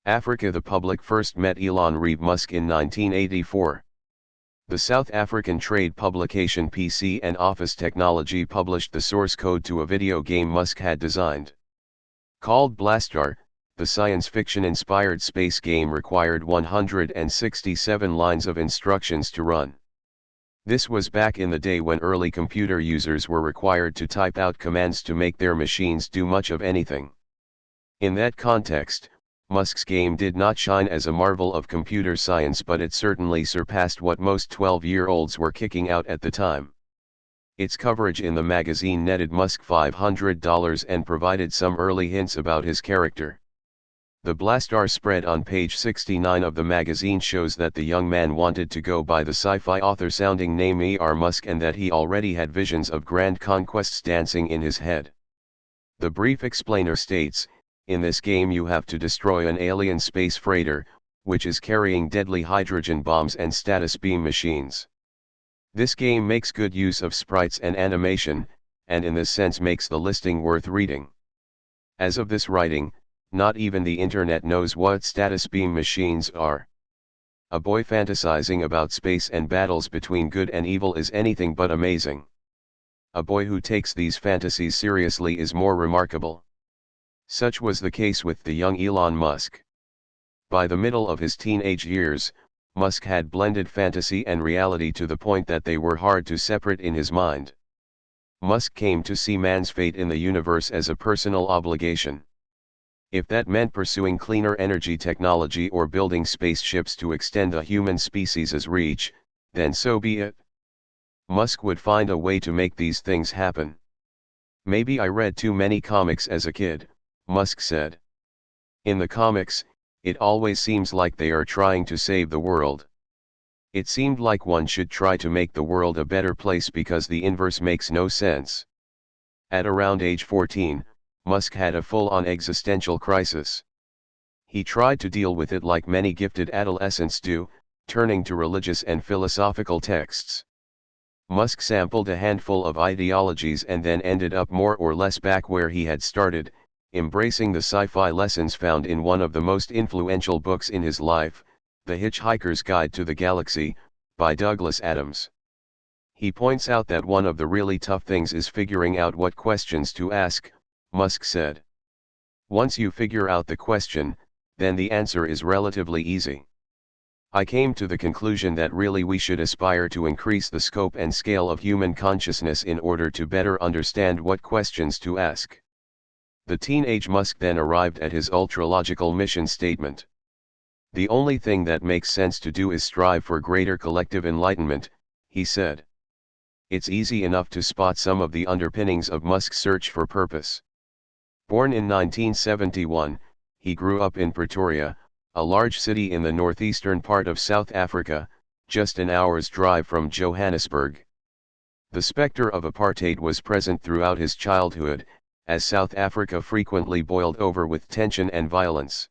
Africa. The public first met Elon Musk in 1984. The South African trade publication PC and Office Technology published the source code to a video game Musk had designed. Called Blastar, the science fiction-inspired space game required 167 lines of instructions to run. This was back in the day when early computer users were required to type out commands to make their machines do much of anything. In that context, Musk's game did not shine as a marvel of computer science, but it certainly surpassed what most 12-year-olds were kicking out at the time. Its coverage in the magazine netted Musk $500 and provided some early hints about his character. The Blastar spread on page 69 of the magazine shows that the young man wanted to go by the sci-fi author-sounding name Musk, and that he already had visions of grand conquests dancing in his head. The brief explainer states, "In this game you have to destroy an alien space freighter, which is carrying deadly hydrogen bombs and status beam machines. This game makes good use of sprites and animation, and in this sense makes the listing worth reading. As of this writing, not even the internet knows what status beam machines are. A boy fantasizing about space and battles between good and evil is anything but amazing. A boy who takes these fantasies seriously is more remarkable." Such was the case with the young Elon Musk. By the middle of his teenage years, Musk had blended fantasy and reality to the point that they were hard to separate in his mind. Musk came to see man's fate in the universe as a personal obligation. If that meant pursuing cleaner energy technology or building spaceships to extend the human species' reach, then so be it. Musk would find a way to make these things happen. "Maybe I read too many comics as a kid," Musk said. "In the comics, it always seems like they are trying to save the world. It seemed like one should try to make the world a better place because the inverse makes no sense." At around age 14, Musk had a full-on existential crisis. He tried to deal with it like many gifted adolescents do, turning to religious and philosophical texts. Musk sampled a handful of ideologies and then ended up more or less back where he had started, embracing the sci-fi lessons found in one of the most influential books in his life, The Hitchhiker's Guide to the Galaxy, by Douglas Adams. He points out that one of the really tough things is figuring out what questions to ask, Musk said. "Once you figure out the question, then the answer is relatively easy. I came to the conclusion that really we should aspire to increase the scope and scale of human consciousness in order to better understand what questions to ask." The teenage Musk then arrived at his ultra-logical mission statement. "The only thing that makes sense to do is strive for greater collective enlightenment," he said. It's easy enough to spot some of the underpinnings of Musk's search for purpose. Born in 1971, he grew up in Pretoria, a large city in the northeastern part of South Africa, just an hour's drive from Johannesburg. The specter of apartheid was present throughout his childhood, as South Africa frequently boiled over with tension and violence.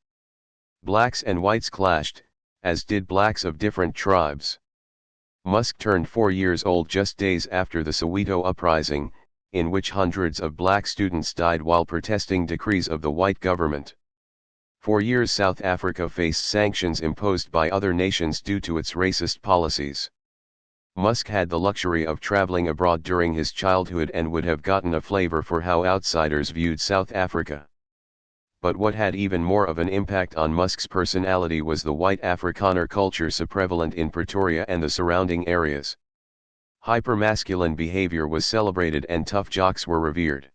Blacks and whites clashed, as did blacks of different tribes. Musk turned 4 years old just days after the Soweto uprising, in which hundreds of black students died while protesting decrees of the white government. For years South Africa faced sanctions imposed by other nations due to its racist policies. Musk had the luxury of traveling abroad during his childhood and would have gotten a flavor for how outsiders viewed South Africa. But what had even more of an impact on Musk's personality was the white Afrikaner culture so prevalent in Pretoria and the surrounding areas. Hypermasculine behavior was celebrated and tough jocks were revered.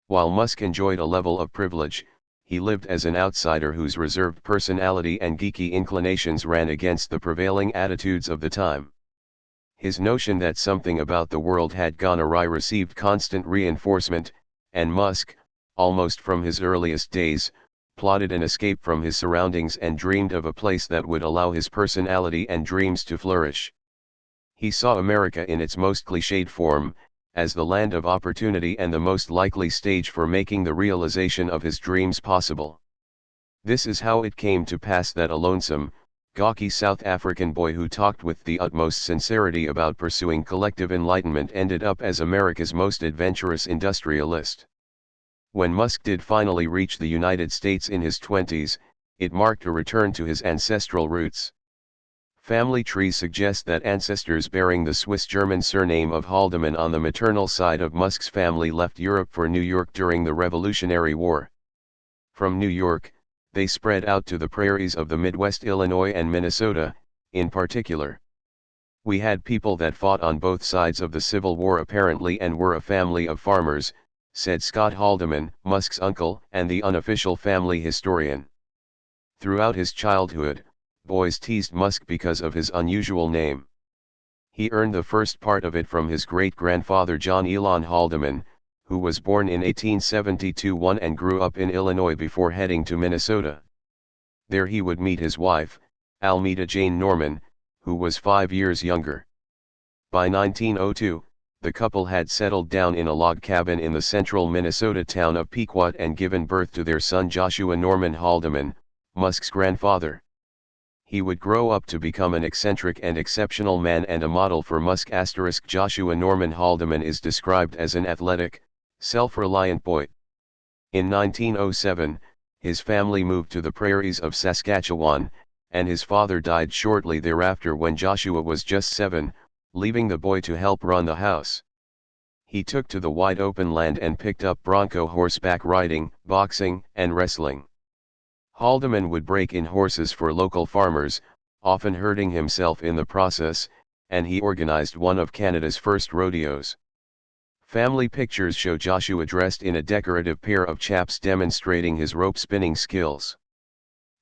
While Musk enjoyed a level of privilege, he lived as an outsider whose reserved personality and geeky inclinations ran against the prevailing attitudes of the time. His notion that something about the world had gone awry received constant reinforcement, and Musk, almost from his earliest days, plotted an escape from his surroundings and dreamed of a place that would allow his personality and dreams to flourish. He saw America in its most cliched form, as the land of opportunity and the most likely stage for making the realization of his dreams possible. This is how it came to pass that a lonesome, gawky South African boy who talked with the utmost sincerity about pursuing collective enlightenment ended up as America's most adventurous industrialist. When Musk did finally reach the United States in his 20s, It marked a return to his ancestral roots. Family trees suggest that ancestors bearing the Swiss-German surname of Haldeman on the maternal side of Musk's family left Europe for New York during the Revolutionary War. From New York, they spread out to the prairies of the Midwest, Illinois and Minnesota, in particular. We had people that fought on both sides of the Civil War apparently and were a family of farmers, said Scott Haldeman, Musk's uncle and the unofficial family historian. Throughout his childhood, boys teased Musk because of his unusual name. He earned the first part of it from his great-grandfather John Elon Haldeman, who was born in 1872 and grew up in Illinois before heading to Minnesota. There he would meet his wife, Almeda Jane Norman, who was 5 years younger. By 1902, the couple had settled down in a log cabin in the central Minnesota town of Pequot and given birth to their son Joshua Norman Haldeman, Musk's grandfather. He would grow up to become an eccentric and exceptional man and a model for Musk. Joshua Norman Haldeman is described as an athletic, self-reliant boy. In 1907, his family moved to the prairies of Saskatchewan, and his father died shortly thereafter when Joshua was just 7, leaving the boy to help run the house. He took to the wide open land and picked up bronco horseback riding, boxing, and wrestling. Haldeman would break in horses for local farmers, often hurting himself in the process, and he organized one of Canada's first rodeos. Family pictures show Joshua dressed in a decorative pair of chaps demonstrating his rope spinning skills.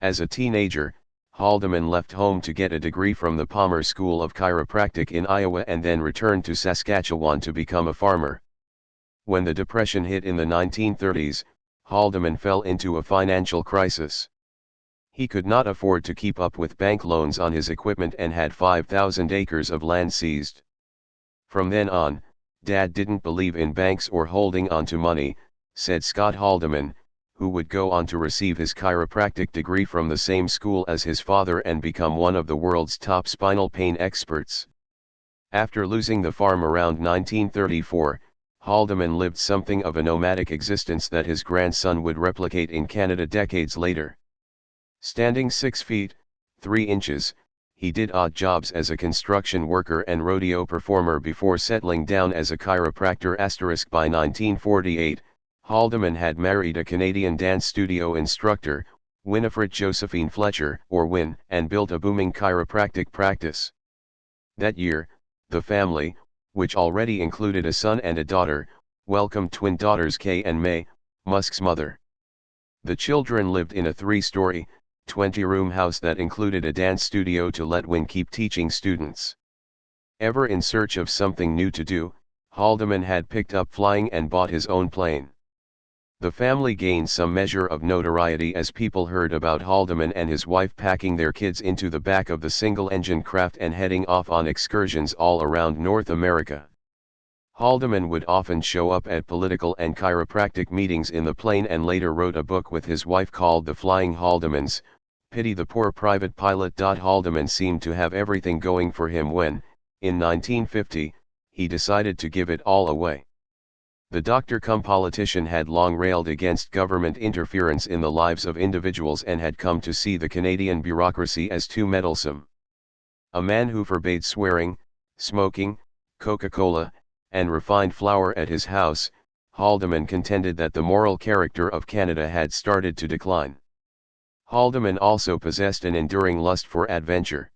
As a teenager, Haldeman left home to get a degree from the Palmer School of Chiropractic in Iowa and then returned to Saskatchewan to become a farmer. When the Depression hit in the 1930s, Haldeman fell into a financial crisis. He could not afford to keep up with bank loans on his equipment and had 5,000 acres of land seized. From then on, Dad didn't believe in banks or holding on to money, said Scott Haldeman, who would go on to receive his chiropractic degree from the same school as his father and become one of the world's top spinal pain experts. After losing the farm around 1934, Haldeman lived something of a nomadic existence that his grandson would replicate in Canada decades later. Standing 6 feet, 3 inches, he did odd jobs as a construction worker and rodeo performer before settling down as a chiropractor. By 1948, Haldeman had married a Canadian dance studio instructor, Winifred Josephine Fletcher, or Win, and built a booming chiropractic practice. That year, the family, which already included a son and a daughter, welcomed twin daughters Kay and May, Musk's mother. The children lived in a 3-story, 20-room house that included a dance studio to let Win keep teaching students. Ever in search of something new to do, Haldeman had picked up flying and bought his own plane. The family gained some measure of notoriety as people heard about Haldeman and his wife packing their kids into the back of the single-engine craft and heading off on excursions all around North America. Haldeman would often show up at political and chiropractic meetings in the plane and later wrote a book with his wife called The Flying Haldemans, Pity the Poor Private Pilot. Haldeman seemed to have everything going for him when, in 1950, he decided to give it all away. The doctor-cum-politician had long railed against government interference in the lives of individuals and had come to see the Canadian bureaucracy as too meddlesome. A man who forbade swearing, smoking, Coca-Cola, and refined flour at his house, Haldeman contended that the moral character of Canada had started to decline. Haldeman also possessed an enduring lust for adventure.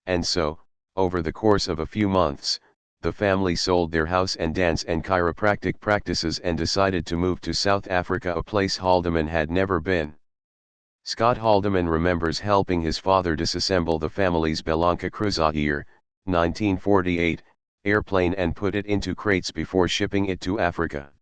And so, over the course of a few months, the family sold their house and dance and chiropractic practices and decided to move to South Africa, a place Haldeman had never been. Scott Haldeman remembers helping his father disassemble the family's Belanca Crusader, 1948, airplane and put it into crates before shipping it to Africa.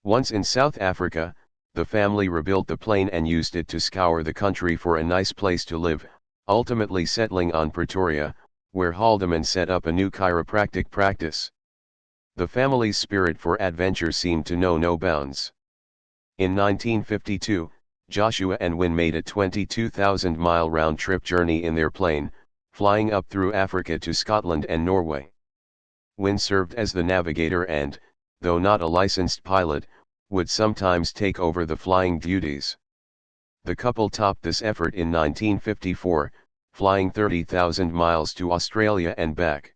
Once in South Africa, the family rebuilt the plane and used it to scour the country for a nice place to live, ultimately settling on Pretoria, where Haldeman set up a new chiropractic practice. The family's spirit for adventure seemed to know no bounds. In 1952, Joshua and Win made a 22,000-mile round-trip journey in their plane, flying up through Africa to Scotland and Norway. Win served as the navigator and, though not a licensed pilot, would sometimes take over the flying duties. The couple topped this effort in 1954, flying 30,000 miles to Australia and back.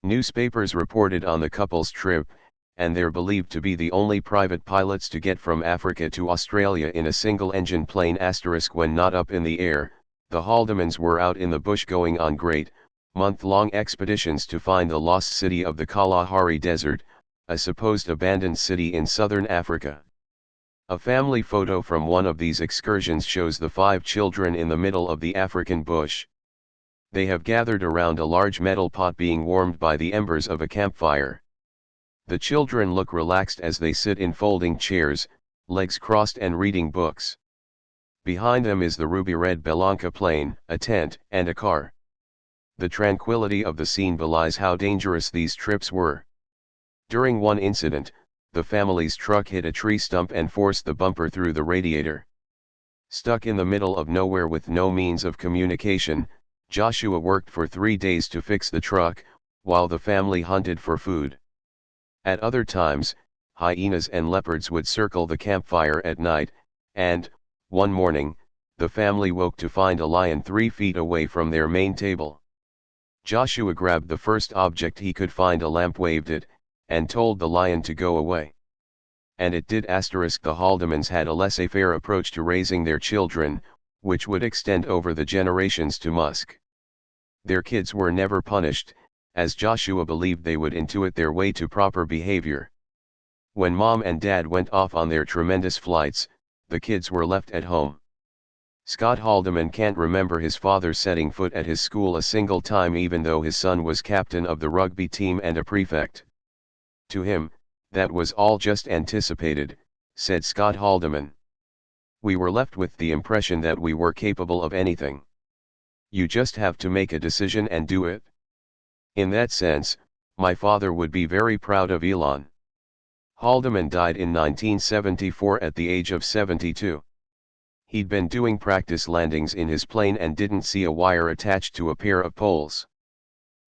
Newspapers reported on the couple's trip, and they're believed to be the only private pilots to get from Africa to Australia in a single-engine plane. When not up in the air, the Haldimans were out in the bush going on great, month-long expeditions to find the lost city of the Kalahari Desert, a supposed abandoned city in southern Africa. A family photo from one of these excursions shows the 5 children in the middle of the African bush. They have gathered around a large metal pot being warmed by the embers of a campfire. The children look relaxed as they sit in folding chairs, legs crossed and reading books. Behind them is the ruby-red Belanca plane, a tent, and a car. The tranquility of the scene belies how dangerous these trips were. During one incident, the family's truck hit a tree stump and forced the bumper through the radiator. Stuck in the middle of nowhere with no means of communication, Joshua worked for 3 days to fix the truck, while the family hunted for food. At other times, hyenas and leopards would circle the campfire at night, and, one morning, the family woke to find a lion 3 feet away from their main table. Joshua grabbed the first object he could find, a lamp, waved it, and told the lion to go away. And it did. The Haldimans had a laissez-faire approach to raising their children, which would extend over the generations to Musk. Their kids were never punished, as Joshua believed they would intuit their way to proper behavior. When mom and dad went off on their tremendous flights, the kids were left at home. Scott Haldeman can't remember his father setting foot at his school a single time, even though his son was captain of the rugby team and a prefect. To him, that was all just anticipated, said Scott Haldeman. We were left with the impression that we were capable of anything. You just have to make a decision and do it. In that sense, my father would be very proud of Elon. Haldeman died in 1974 at the age of 72. He'd been doing practice landings in his plane and didn't see a wire attached to a pair of poles.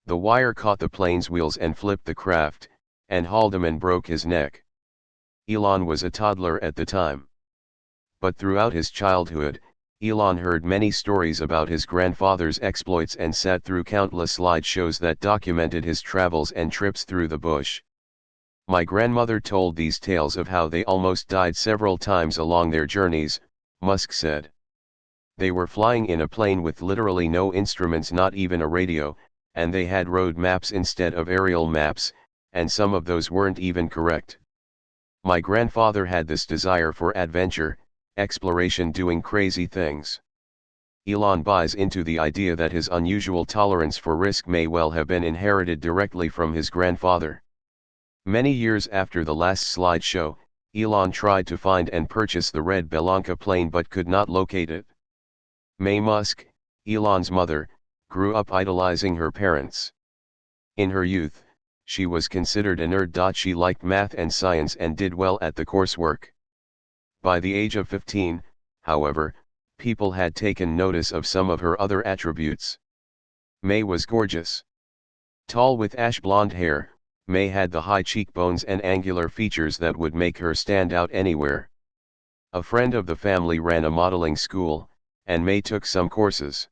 The wire caught the plane's wheels and flipped the craft, and Haldeman broke his neck. Elon was a toddler at the time. But throughout his childhood, Elon heard many stories about his grandfather's exploits and sat through countless slideshows that documented his travels and trips through the bush. My grandmother told these tales of how they almost died several times along their journeys, Musk said. They were flying in a plane with literally no instruments, not even a radio, and they had road maps instead of aerial maps, and some of those weren't even correct. My grandfather had this desire for adventure, exploration, doing crazy things. Elon buys into the idea that his unusual tolerance for risk may well have been inherited directly from his grandfather. Many years after the last slideshow, Elon tried to find and purchase the red Belanca plane but could not locate it. May Musk, Elon's mother, grew up idolizing her parents. In her youth, she was considered a nerd. She liked math and science and did well at the coursework. By the age of 15, however, people had taken notice of some of her other attributes. May was gorgeous. Tall with ash blonde hair, May had the high cheekbones and angular features that would make her stand out anywhere. A friend of the family ran a modeling school, and May took some courses.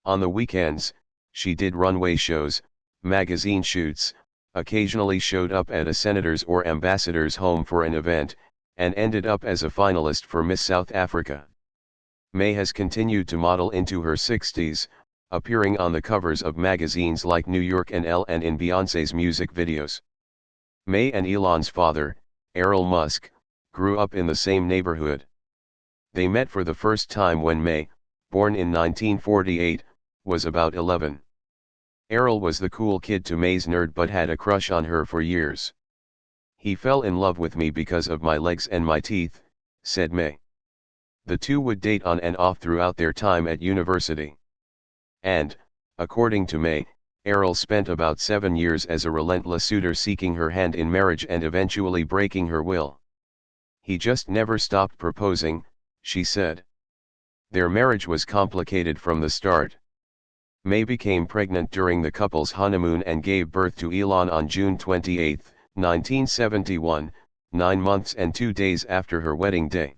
On the weekends, she did runway shows, magazine shoots, occasionally showed up at a senator's or ambassador's home for an event, and ended up as a finalist for Miss South Africa. May has continued to model into her 60s, appearing on the covers of magazines like New York and Elle and in Beyoncé's music videos. May and Elon's father, Errol Musk, grew up in the same neighborhood. They met for the first time when May, born in 1948, was about 11. Errol was the cool kid to May's nerd but had a crush on her for years. He fell in love with me because of my legs and my teeth, said May. The two would date on and off throughout their time at university. And, according to May, Errol spent about 7 years as a relentless suitor seeking her hand in marriage and eventually breaking her will. He just never stopped proposing, she said. Their marriage was complicated from the start. May became pregnant during the couple's honeymoon and gave birth to Elon on June 28, 1971, 9 months and 2 days after her wedding day.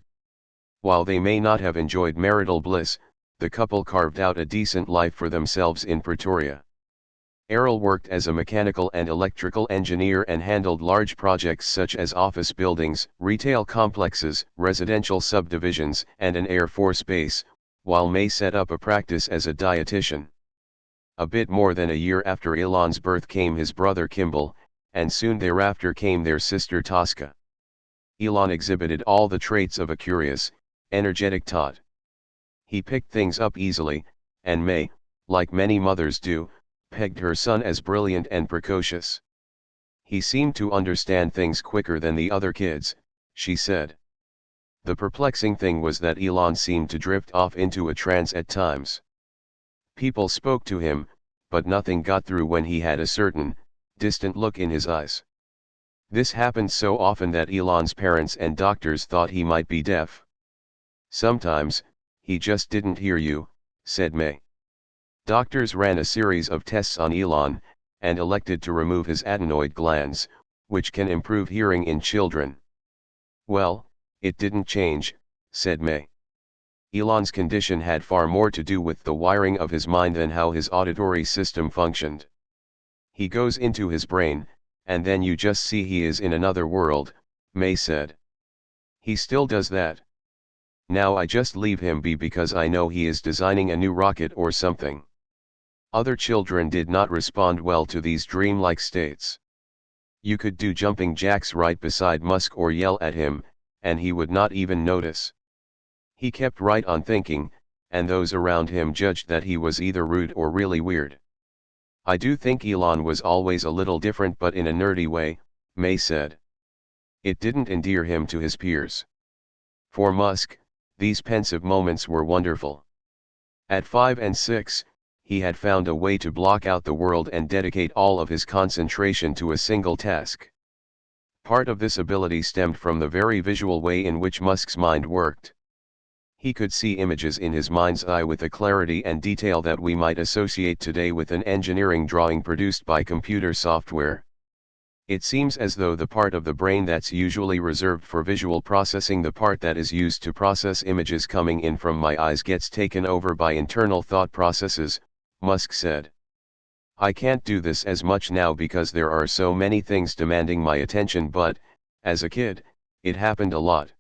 While they may not have enjoyed marital bliss, the couple carved out a decent life for themselves in Pretoria. Errol worked as a mechanical and electrical engineer and handled large projects such as office buildings, retail complexes, residential subdivisions, and an Air Force base, while May set up a practice as a dietitian. A bit more than a year after Elon's birth came his brother Kimball, and soon thereafter came their sister Tosca. Elon exhibited all the traits of a curious, energetic tot. He picked things up easily, and May, like many mothers do, pegged her son as brilliant and precocious. He seemed to understand things quicker than the other kids, she said. The perplexing thing was that Elon seemed to drift off into a trance at times. People spoke to him, but nothing got through when he had a certain, distant look in his eyes. This happened so often that Elon's parents and doctors thought he might be deaf. Sometimes, he just didn't hear you, said May. Doctors ran a series of tests on Elon, and elected to remove his adenoid glands, which can improve hearing in children. Well, it didn't change, said May. Elon's condition had far more to do with the wiring of his mind than how his auditory system functioned. He goes into his brain, and then you just see he is in another world, May said. He still does that. Now I just leave him be because I know he is designing a new rocket or something. Other children did not respond well to these dreamlike states. You could do jumping jacks right beside Musk or yell at him, and he would not even notice. He kept right on thinking, and those around him judged that he was either rude or really weird. I do think Elon was always a little different, but in a nerdy way, May said. It didn't endear him to his peers. For Musk, these pensive moments were wonderful. At 5 and 6, he had found a way to block out the world and dedicate all of his concentration to a single task. Part of this ability stemmed from the very visual way in which Musk's mind worked. He could see images in his mind's eye with a clarity and detail that we might associate today with an engineering drawing produced by computer software. It seems as though the part of the brain that's usually reserved for visual processing, the part that is used to process images coming in from my eyes, gets taken over by internal thought processes, Musk said. I can't do this as much now because there are so many things demanding my attention, but, as a kid, it happened a lot.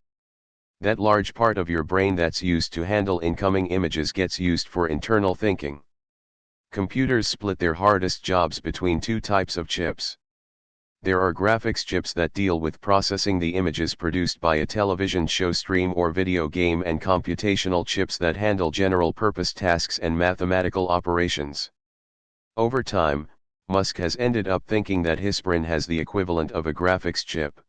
That large part of your brain that's used to handle incoming images gets used for internal thinking. Computers split their hardest jobs between two types of chips. There are graphics chips that deal with processing the images produced by a television show, stream, or video game, and computational chips that handle general-purpose tasks and mathematical operations. Over time, Musk has ended up thinking that his brain has the equivalent of a graphics chip.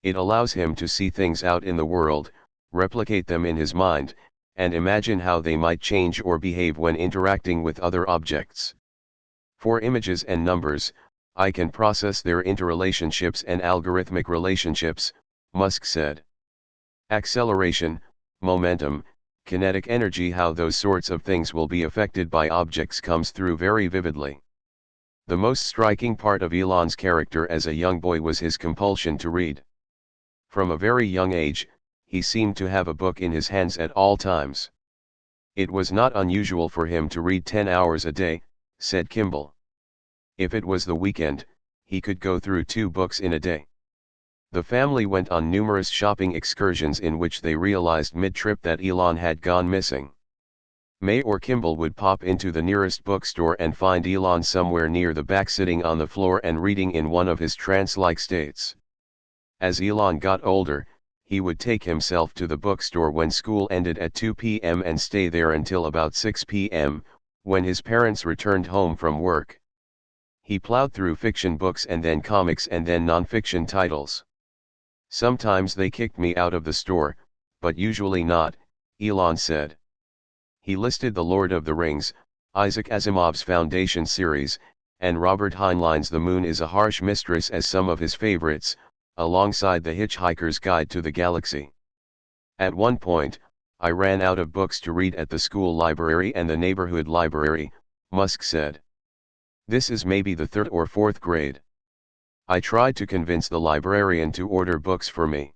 It allows him to see things out in the world, replicate them in his mind, and imagine how they might change or behave when interacting with other objects. For images and numbers, I can process their interrelationships and algorithmic relationships, Musk said. Acceleration, momentum, kinetic energy, how those sorts of things will be affected by objects comes through very vividly. The most striking part of Elon's character as a young boy was his compulsion to read. From a very young age, he seemed to have a book in his hands at all times. It was not unusual for him to read 10 hours a day, said Kimball. If it was the weekend, he could go through 2 books in a day. The family went on numerous shopping excursions in which they realized mid-trip that Elon had gone missing. May or Kimball would pop into the nearest bookstore and find Elon somewhere near the back, sitting on the floor and reading in one of his trance-like states. As Elon got older, he would take himself to the bookstore when school ended at 2 p.m. and stay there until about 6 p.m., when his parents returned home from work. He plowed through fiction books and then comics and then non-fiction titles. Sometimes they kicked me out of the store, but usually not, Elon said. He listed The Lord of the Rings, Isaac Asimov's Foundation series, and Robert Heinlein's The Moon is a Harsh Mistress as some of his favorites, alongside The Hitchhiker's Guide to the Galaxy. At one point, I ran out of books to read at the school library and the neighborhood library, Musk said. This is maybe the 3rd or 4th grade. I tried to convince the librarian to order books for me.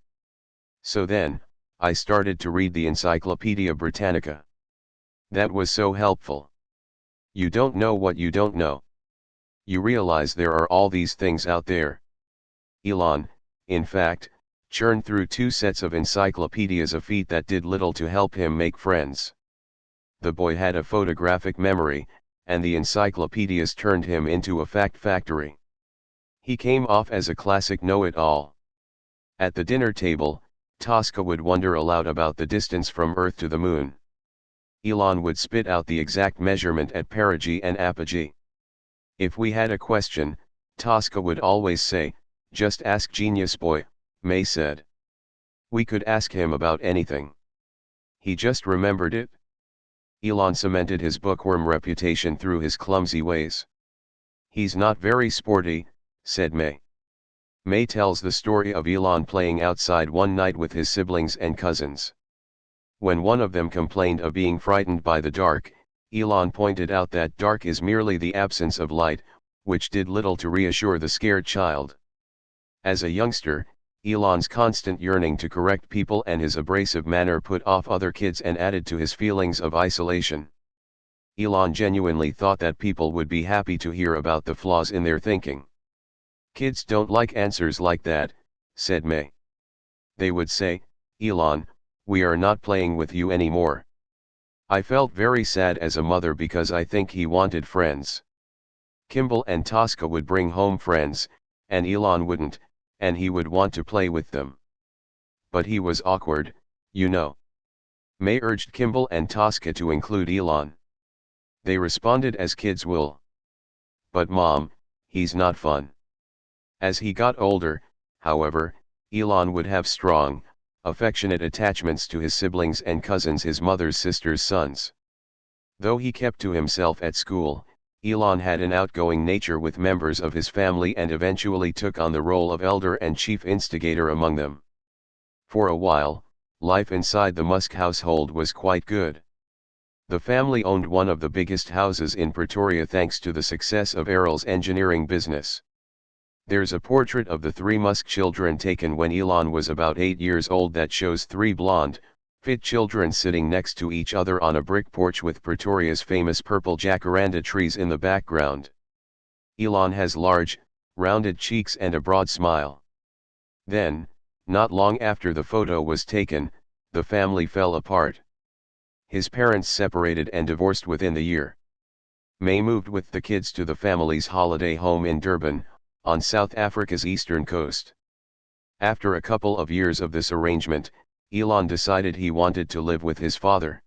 So then, I started to read the Encyclopedia Britannica. That was so helpful. You don't know what you don't know. You realize there are all these things out there. Elon, in fact, churned through 2 sets of encyclopedias, a feat that did little to help him make friends. The boy had a photographic memory, and the encyclopedias turned him into a fact factory. He came off as a classic know-it-all. At the dinner table, Tosca would wonder aloud about the distance from Earth to the Moon. Elon would spit out the exact measurement at perigee and apogee. If we had a question, Tosca would always say, "Just ask Genius Boy," May said. We could ask him about anything. He just remembered it. Elon cemented his bookworm reputation through his clumsy ways. "He's not very sporty," said May. May tells the story of Elon playing outside one night with his siblings and cousins. When one of them complained of being frightened by the dark, Elon pointed out that dark is merely the absence of light, which did little to reassure the scared child. As a youngster, Elon's constant yearning to correct people and his abrasive manner put off other kids and added to his feelings of isolation. Elon genuinely thought that people would be happy to hear about the flaws in their thinking. "Kids don't like answers like that," said May. "They would say, 'Elon, we are not playing with you anymore.' I felt very sad as a mother because I think he wanted friends. Kimball and Tosca would bring home friends, and Elon wouldn't, and he would want to play with them. But he was awkward, you know." May urged Kimball and Tosca to include Elon. They responded as kids will. "But Mom, he's not fun." As he got older, however, Elon would have strong, affectionate attachments to his siblings and cousins, his mother's sister's sons. Though he kept to himself at school, Elon had an outgoing nature with members of his family and eventually took on the role of elder and chief instigator among them. For a while, life inside the Musk household was quite good. The family owned one of the biggest houses in Pretoria thanks to the success of Errol's engineering business. There's a portrait of the 3 Musk children taken when Elon was about 8 years old that shows 3 blonde, fit children sitting next to each other on a brick porch with Pretoria's famous purple jacaranda trees in the background. Elon has large, rounded cheeks and a broad smile. Then, not long after the photo was taken, the family fell apart. His parents separated and divorced within the year. May moved with the kids to the family's holiday home in Durban, on South Africa's eastern coast. After a couple of years of this arrangement, Elon decided he wanted to live with his father.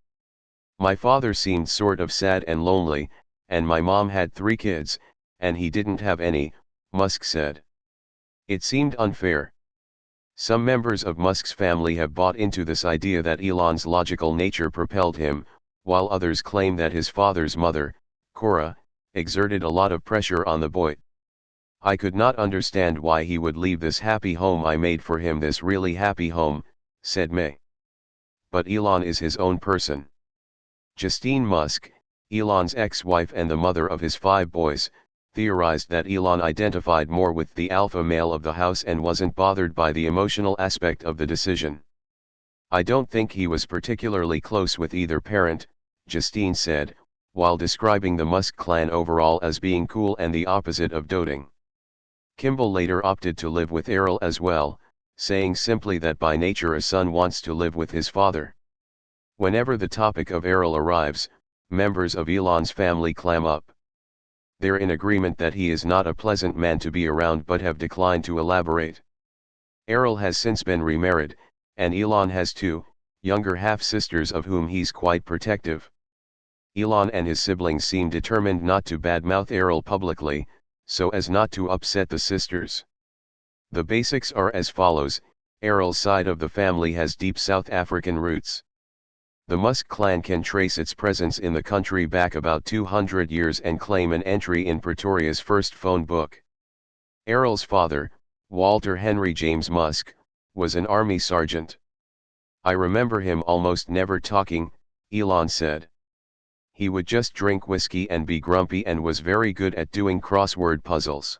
"My father seemed sort of sad and lonely, and my mom had 3 kids, and he didn't have any," Musk said. "It seemed unfair." Some members of Musk's family have bought into this idea that Elon's logical nature propelled him, while others claim that his father's mother, Cora, exerted a lot of pressure on the boy. "I could not understand why he would leave this happy home I made for him, this really happy home," said May. But Elon is his own person. Justine Musk, Elon's ex-wife and the mother of his 5 boys, theorized that Elon identified more with the alpha male of the house and wasn't bothered by the emotional aspect of the decision. "I don't think he was particularly close with either parent," Justine said, while describing the Musk clan overall as being cool and the opposite of doting. Kimball later opted to live with Errol as well, saying simply that by nature a son wants to live with his father. Whenever the topic of Errol arrives, members of Elon's family clam up. They're in agreement that he is not a pleasant man to be around but have declined to elaborate. Errol has since been remarried, and Elon has 2 younger half-sisters of whom he's quite protective. Elon and his siblings seem determined not to badmouth Errol publicly, so as not to upset the sisters. The basics are as follows: Errol's side of the family has deep South African roots. The Musk clan can trace its presence in the country back about 200 years and claim an entry in Pretoria's first phone book. Errol's father, Walter Henry James Musk, was an army sergeant. "I remember him almost never talking," Elon said. "He would just drink whiskey and be grumpy and was very good at doing crossword puzzles."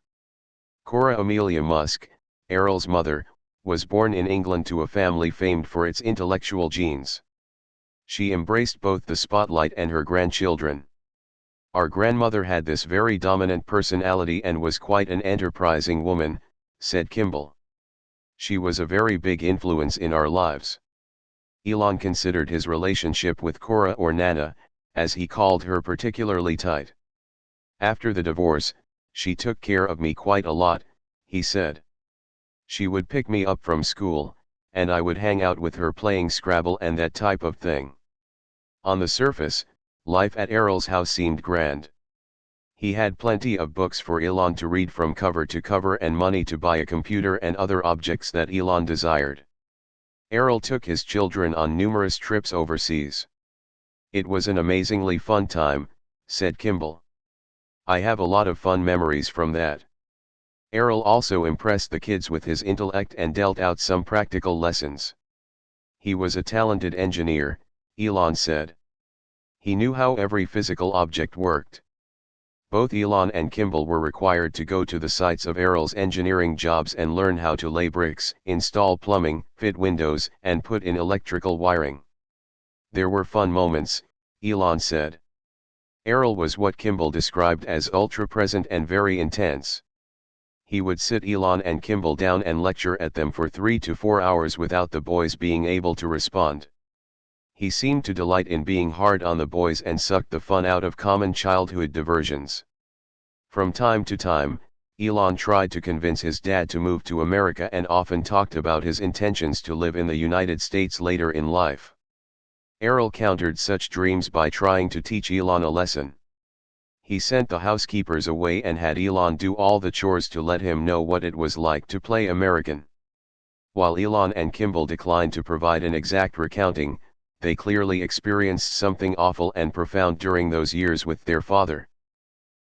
Cora Amelia Musk, Errol's mother, was born in England to a family famed for its intellectual genes. She embraced both the spotlight and her grandchildren. Our grandmother had this very dominant personality and was quite an enterprising woman, said Kimball. She was a very big influence in our lives. Elon considered his relationship with Cora, or Nana, as he called her, particularly tight. After the divorce, she took care of me quite a lot, he said. She would pick me up from school, and I would hang out with her playing Scrabble and that type of thing. On the surface, life at Errol's house seemed grand. He had plenty of books for Elon to read from cover to cover and money to buy a computer and other objects that Elon desired. Errol took his children on numerous trips overseas. It was an amazingly fun time, said Kimball. I have a lot of fun memories from that. Errol also impressed the kids with his intellect and dealt out some practical lessons. He was a talented engineer, Elon said. He knew how every physical object worked. Both Elon and Kimball were required to go to the sites of Errol's engineering jobs and learn how to lay bricks, install plumbing, fit windows, and put in electrical wiring. There were fun moments, Elon said. Errol was what Kimball described as ultra-present and very intense. He would sit Elon and Kimball down and lecture at them for 3 to 4 hours without the boys being able to respond. He seemed to delight in being hard on the boys and sucked the fun out of common childhood diversions. From time to time, Elon tried to convince his dad to move to America and often talked about his intentions to live in the United States later in life. Errol countered such dreams by trying to teach Elon a lesson. He sent the housekeepers away and had Elon do all the chores to let him know what it was like to play American. While Elon and Kimball declined to provide an exact recounting, they clearly experienced something awful and profound during those years with their father.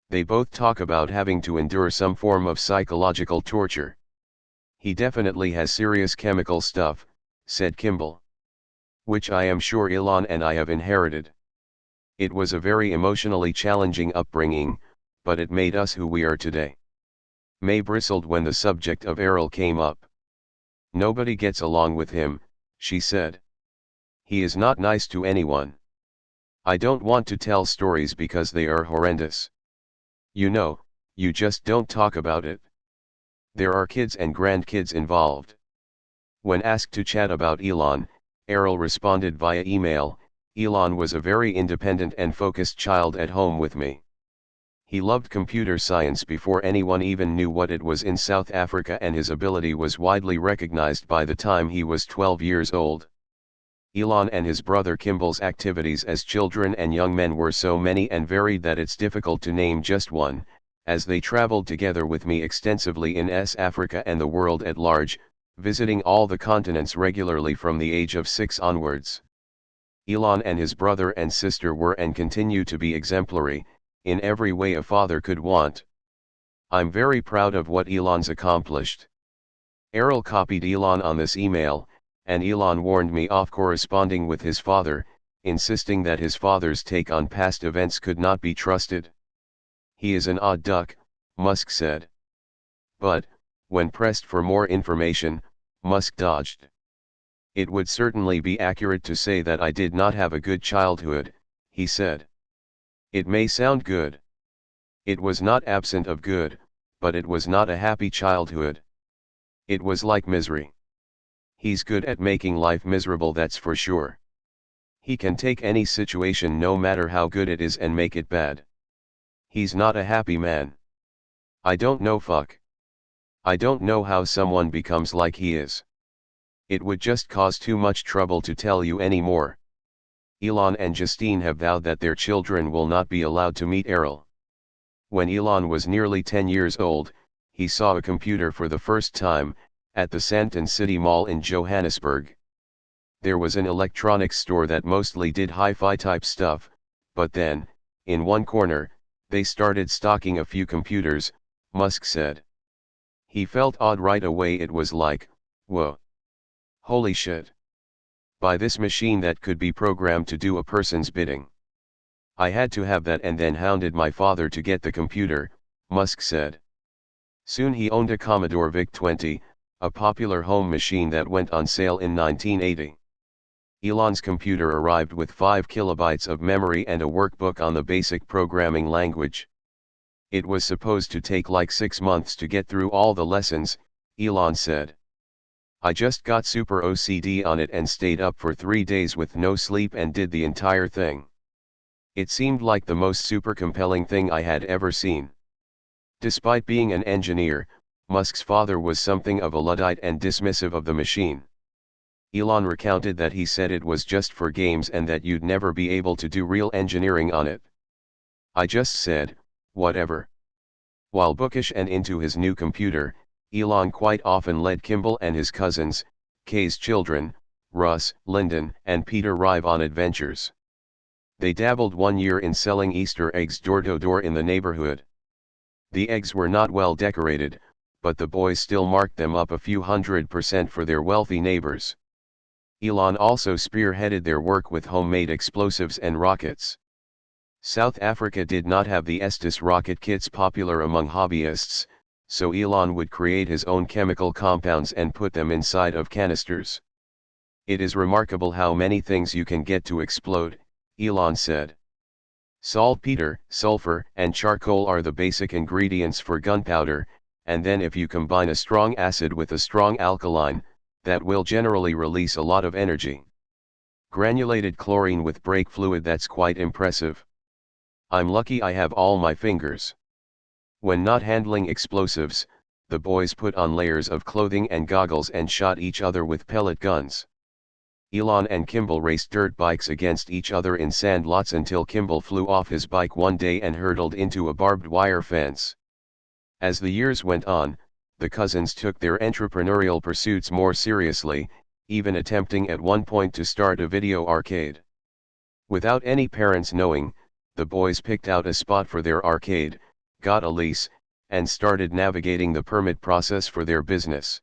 They both talk about having to endure some form of psychological torture. He definitely has serious chemical stuff, said Kimball. Which I am sure Elon and I have inherited. It was a very emotionally challenging upbringing, but it made us who we are today. May bristled when the subject of Errol came up. Nobody gets along with him, she said. He is not nice to anyone. I don't want to tell stories because they are horrendous. You know, you just don't talk about it. There are kids and grandkids involved. When asked to chat about Elon, Errol responded via email, Elon was a very independent and focused child at home with me. He loved computer science before anyone even knew what it was in South Africa, and his ability was widely recognized by the time he was 12 years old. Elon and his brother Kimball's activities as children and young men were so many and varied that it's difficult to name just one, as they traveled together with me extensively in Africa and the world at large, visiting all the continents regularly from the age of 6 onwards. Elon and his brother and sister were and continue to be exemplary, in every way a father could want. I'm very proud of what Elon's accomplished. Errol copied Elon on this email, and Elon warned me off corresponding with his father, insisting that his father's take on past events could not be trusted. He is an odd duck, Musk said. But, when pressed for more information, Musk dodged. It would certainly be accurate to say that I did not have a good childhood, he said. It may sound good. It was not absent of good, but it was not a happy childhood. It was like misery. He's good at making life miserable, that's for sure. He can take any situation no matter how good it is and make it bad. He's not a happy man. I don't know fuck. I don't know how someone becomes like he is. It would just cause too much trouble to tell you anymore. Elon and Justine have vowed that their children will not be allowed to meet Errol. When Elon was nearly 10 years old, he saw a computer for the first time, at the Sandton City Mall in Johannesburg. There was an electronics store that mostly did hi-fi type stuff, but then, in one corner, they started stocking a few computers, Musk said. He felt odd right away. It was like, whoa. Holy shit. Buy this machine that could be programmed to do a person's bidding. I had to have that and then hounded my father to get the computer, Musk said. Soon he owned a Commodore VIC-20, a popular home machine that went on sale in 1980. Elon's computer arrived with 5 kilobytes of memory and a workbook on the basic programming language. It was supposed to take like 6 months to get through all the lessons, Elon said. I just got super OCD on it and stayed up for 3 days with no sleep and did the entire thing. It seemed like the most super compelling thing I had ever seen. Despite being an engineer, Musk's father was something of a Luddite and dismissive of the machine. Elon recounted that he said it was just for games and that you'd never be able to do real engineering on it. I just said, whatever. While bookish and into his new computer, Elon quite often led Kimball and his cousins, Kay's children, Russ, Lyndon, and Peter Rive on adventures. They dabbled one year in selling Easter eggs door-to-door in the neighborhood. The eggs were not well decorated, but the boys still marked them up a few $100 for their wealthy neighbors. Elon also spearheaded their work with homemade explosives and rockets. South Africa did not have the Estes rocket kits popular among hobbyists, so Elon would create his own chemical compounds and put them inside of canisters. It is remarkable how many things you can get to explode, Elon said. Saltpeter, sulfur, and charcoal are the basic ingredients for gunpowder, and then if you combine a strong acid with a strong alkaline, that will generally release a lot of energy. Granulated chlorine with brake fluid, that's quite impressive. I'm lucky I have all my fingers. When not handling explosives, the boys put on layers of clothing and goggles and shot each other with pellet guns. Elon and Kimball raced dirt bikes against each other in sand lots until Kimball flew off his bike one day and hurtled into a barbed wire fence. As the years went on, the cousins took their entrepreneurial pursuits more seriously, even attempting at one point to start a video arcade. Without any parents knowing, the boys picked out a spot for their arcade, got a lease, and started navigating the permit process for their business.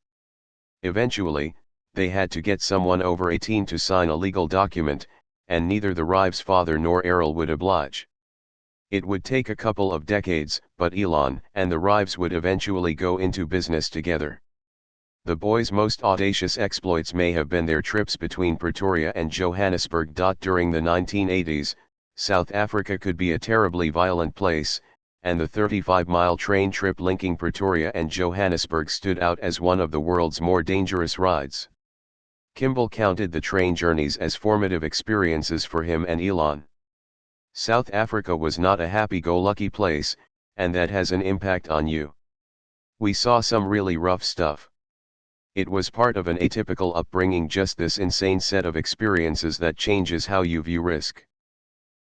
Eventually, they had to get someone over 18 to sign a legal document, and neither the Rives' father nor Errol would oblige. It would take a couple of decades, but Elon and the Rives would eventually go into business together. The boys' most audacious exploits may have been their trips between Pretoria and Johannesburg. During the 1980s, South Africa could be a terribly violent place, and the 35-mile train trip linking Pretoria and Johannesburg stood out as one of the world's more dangerous rides. Kimball counted the train journeys as formative experiences for him and Elon. South Africa was not a happy-go-lucky place, and that has an impact on you. We saw some really rough stuff. It was part of an atypical upbringing, just this insane set of experiences that changes how you view risk.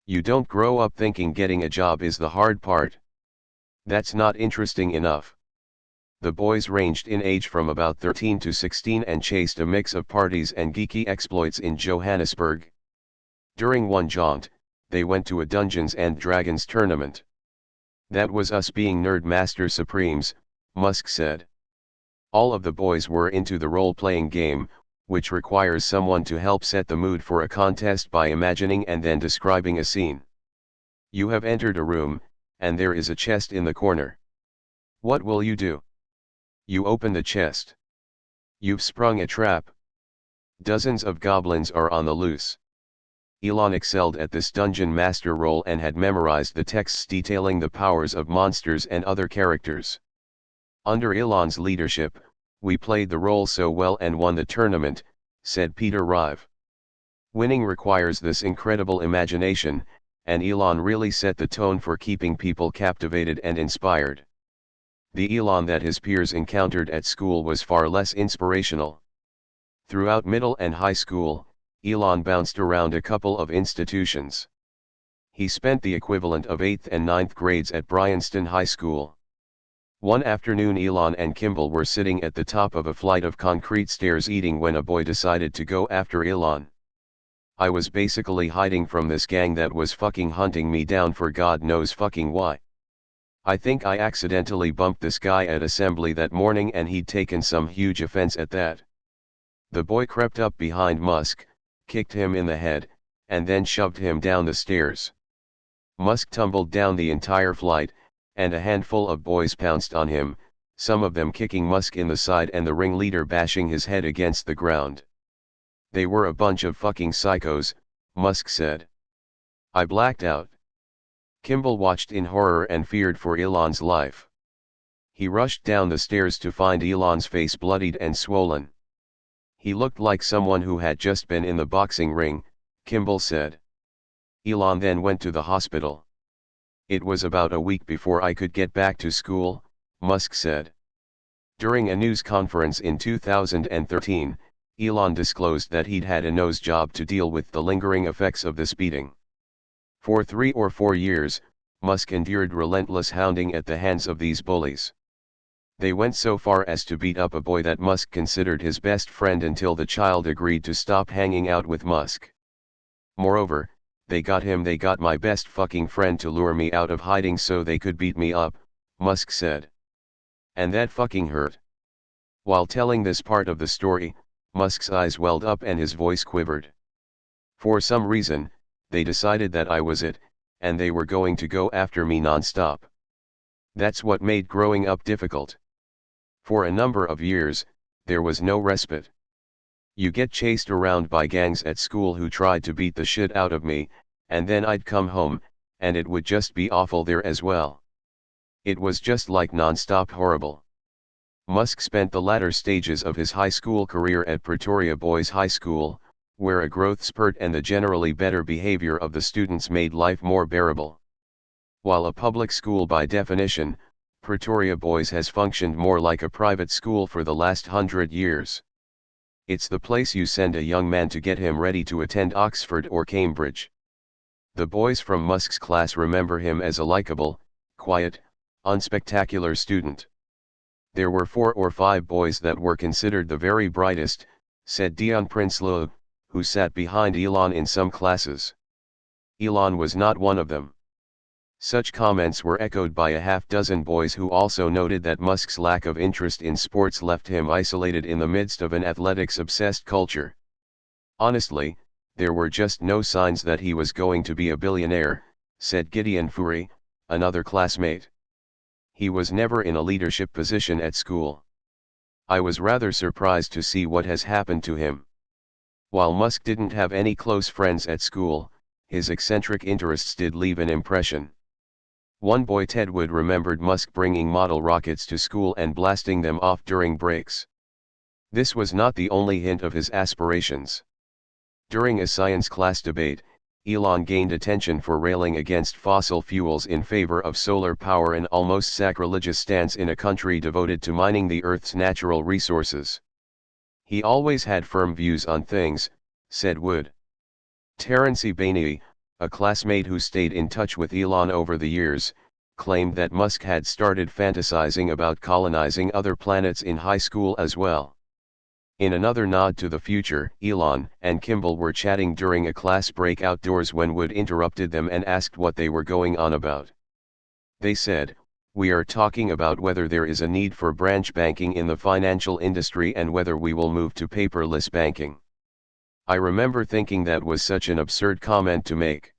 You don't grow up thinking getting a job is the hard part. That's not interesting enough. The boys ranged in age from about 13 to 16 and chased a mix of parties and geeky exploits in Johannesburg. During one jaunt, they went to a Dungeons and Dragons tournament. That was us being nerd master supremes, Musk said. All of the boys were into the role-playing game, which requires someone to help set the mood for a contest by imagining and then describing a scene. You have entered a room, and there is a chest in the corner. What will you do? You open the chest. You've sprung a trap. Dozens of goblins are on the loose. Elon excelled at this dungeon master role and had memorized the texts detailing the powers of monsters and other characters. Under Elon's leadership, we played the role so well and won the tournament, said Peter Rive. Winning requires this incredible imagination, and Elon really set the tone for keeping people captivated and inspired. The Elon that his peers encountered at school was far less inspirational. Throughout middle and high school, Elon bounced around a couple of institutions. He spent the equivalent of 8th and 9th grades at Bryanston High School. One afternoon Elon and Kimball were sitting at the top of a flight of concrete stairs eating when a boy decided to go after Elon. I was basically hiding from this gang that was fucking hunting me down for God knows fucking why. I think I accidentally bumped this guy at assembly that morning and he'd taken some huge offense at that. The boy crept up behind Musk, kicked him in the head, and then shoved him down the stairs. Musk tumbled down the entire flight, and a handful of boys pounced on him, some of them kicking Musk in the side and the ringleader bashing his head against the ground. They were a bunch of fucking psychos, Musk said. I blacked out. Kimball watched in horror and feared for Elon's life. He rushed down the stairs to find Elon's face bloodied and swollen. He looked like someone who had just been in the boxing ring, Kimball said. Elon then went to the hospital. It was about a week before I could get back to school, Musk said. During a news conference in 2013, Elon disclosed that he'd had a nose job to deal with the lingering effects of the speeding. For 3 or 4 years, Musk endured relentless hounding at the hands of these bullies. They went so far as to beat up a boy that Musk considered his best friend until the child agreed to stop hanging out with Musk. Moreover, they got my best fucking friend to lure me out of hiding so they could beat me up, Musk said. And that fucking hurt. While telling this part of the story, Musk's eyes welled up and his voice quivered. For some reason, they decided that I was it, and they were going to go after me non-stop. That's what made growing up difficult. For a number of years, there was no respite. You get chased around by gangs at school who tried to beat the shit out of me, and then I'd come home, and it would just be awful there as well. It was just like non-stop horrible. Musk spent the latter stages of his high school career at Pretoria Boys High School, where a growth spurt and the generally better behavior of the students made life more bearable. While a public school by definition, Pretoria Boys has functioned more like a private school for the last 100 years. It's the place you send a young man to get him ready to attend Oxford or Cambridge. The boys from Musk's class remember him as a likable, quiet, unspectacular student. There were 4 or 5 boys that were considered the very brightest, said Dion Prinsloo, who sat behind Elon in some classes. Elon was not one of them. Such comments were echoed by a half-dozen boys who also noted that Musk's lack of interest in sports left him isolated in the midst of an athletics-obsessed culture. Honestly, there were just no signs that he was going to be a billionaire, said Gideon Fury, another classmate. He was never in a leadership position at school. I was rather surprised to see what has happened to him. While Musk didn't have any close friends at school, his eccentric interests did leave an impression. One boy, Ted Wood, remembered Musk bringing model rockets to school and blasting them off during breaks. This was not the only hint of his aspirations. During a science class debate, Elon gained attention for railing against fossil fuels in favor of solar power, an almost sacrilegious stance in a country devoted to mining the Earth's natural resources. He always had firm views on things, said Wood. Terence Bainey, a classmate who stayed in touch with Elon over the years, claimed that Musk had started fantasizing about colonizing other planets in high school as well. In another nod to the future, Elon and Kimball were chatting during a class break outdoors when Wood interrupted them and asked what they were going on about. They said, "We are talking about whether there is a need for branch banking in the financial industry and whether we will move to paperless banking." I remember thinking that was such an absurd comment to make.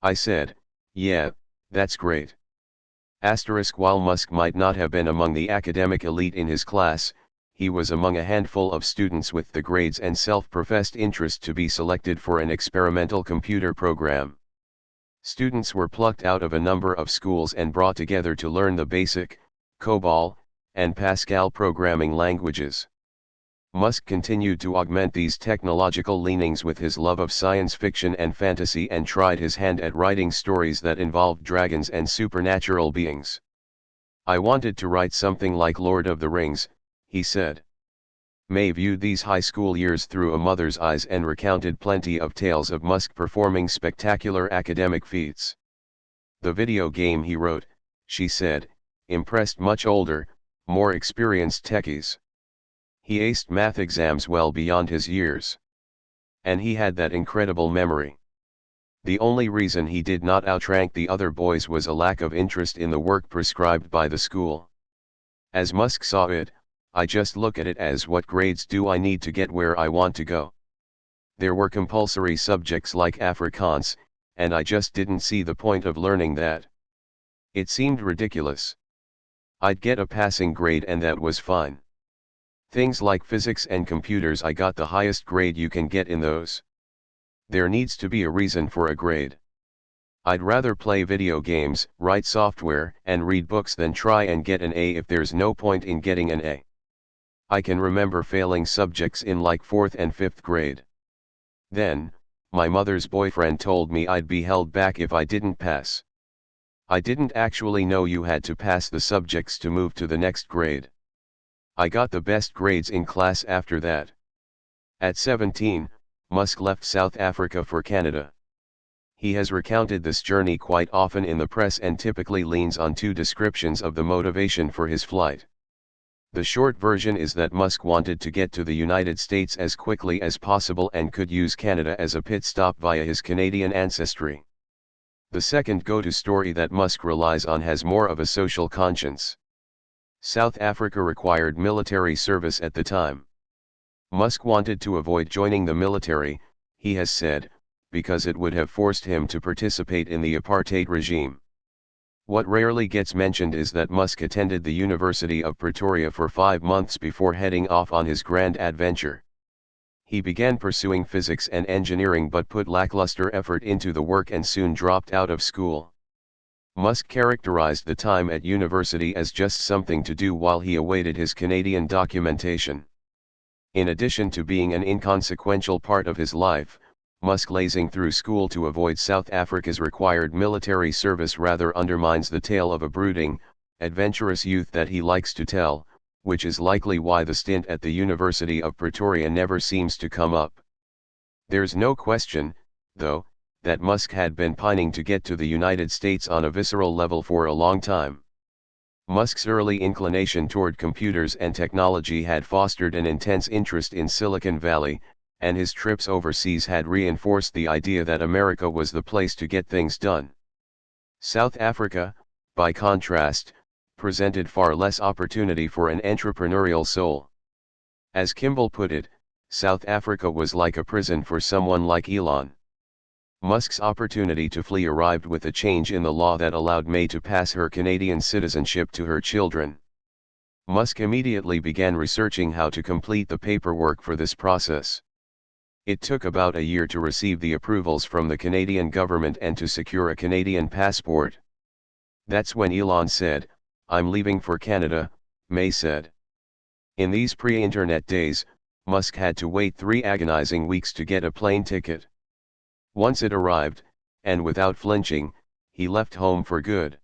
I said, "Yeah, that's great." While Musk might not have been among the academic elite in his class, he was among a handful of students with the grades and self-professed interest to be selected for an experimental computer program. Students were plucked out of a number of schools and brought together to learn the BASIC, COBOL, and Pascal programming languages. Musk continued to augment these technological leanings with his love of science fiction and fantasy and tried his hand at writing stories that involved dragons and supernatural beings. "I wanted to write something like Lord of the Rings," he said. May viewed these high school years through a mother's eyes and recounted plenty of tales of Musk performing spectacular academic feats. The video game he wrote, she said, impressed much older, more experienced techies. He aced math exams well beyond his years. And he had that incredible memory. The only reason he did not outrank the other boys was a lack of interest in the work prescribed by the school. As Musk saw it, "I just look at it as what grades do I need to get where I want to go." There were compulsory subjects like Afrikaans, and I just didn't see the point of learning that. It seemed ridiculous. I'd get a passing grade and that was fine. Things like physics and computers, I got the highest grade you can get in those. There needs to be a reason for a grade. I'd rather play video games, write software, and read books than try and get an A if there's no point in getting an A. I can remember failing subjects in like 4th and 5th grade. Then, my mother's boyfriend told me I'd be held back if I didn't pass. I didn't actually know you had to pass the subjects to move to the next grade. I got the best grades in class after that. At 17, Musk left South Africa for Canada. He has recounted this journey quite often in the press and typically leans on two descriptions of the motivation for his flight. The short version is that Musk wanted to get to the United States as quickly as possible and could use Canada as a pit stop via his Canadian ancestry. The second go-to story that Musk relies on has more of a social conscience. South Africa required military service at the time. Musk wanted to avoid joining the military, he has said, because it would have forced him to participate in the apartheid regime. What rarely gets mentioned is that Musk attended the University of Pretoria for 5 months before heading off on his grand adventure. He began pursuing physics and engineering but put lackluster effort into the work and soon dropped out of school. Musk characterized the time at university as just something to do while he awaited his Canadian documentation. In addition to being an inconsequential part of his life, Musk lazing through school to avoid South Africa's required military service rather undermines the tale of a brooding, adventurous youth that he likes to tell, which is likely why the stint at the University of Pretoria never seems to come up. There's no question, though, that Musk had been pining to get to the United States on a visceral level for a long time. Musk's early inclination toward computers and technology had fostered an intense interest in Silicon Valley, and his trips overseas had reinforced the idea that America was the place to get things done. South Africa, by contrast, presented far less opportunity for an entrepreneurial soul. As Kimball put it, South Africa was like a prison for someone like Elon. Musk's opportunity to flee arrived with a change in the law that allowed May to pass her Canadian citizenship to her children. Musk immediately began researching how to complete the paperwork for this process. It took about a year to receive the approvals from the Canadian government and to secure a Canadian passport. That's when Elon said, "I'm leaving for Canada," May said. In these pre-internet days, Musk had to wait 3 agonizing weeks to get a plane ticket. Once it arrived, and without flinching, he left home for good.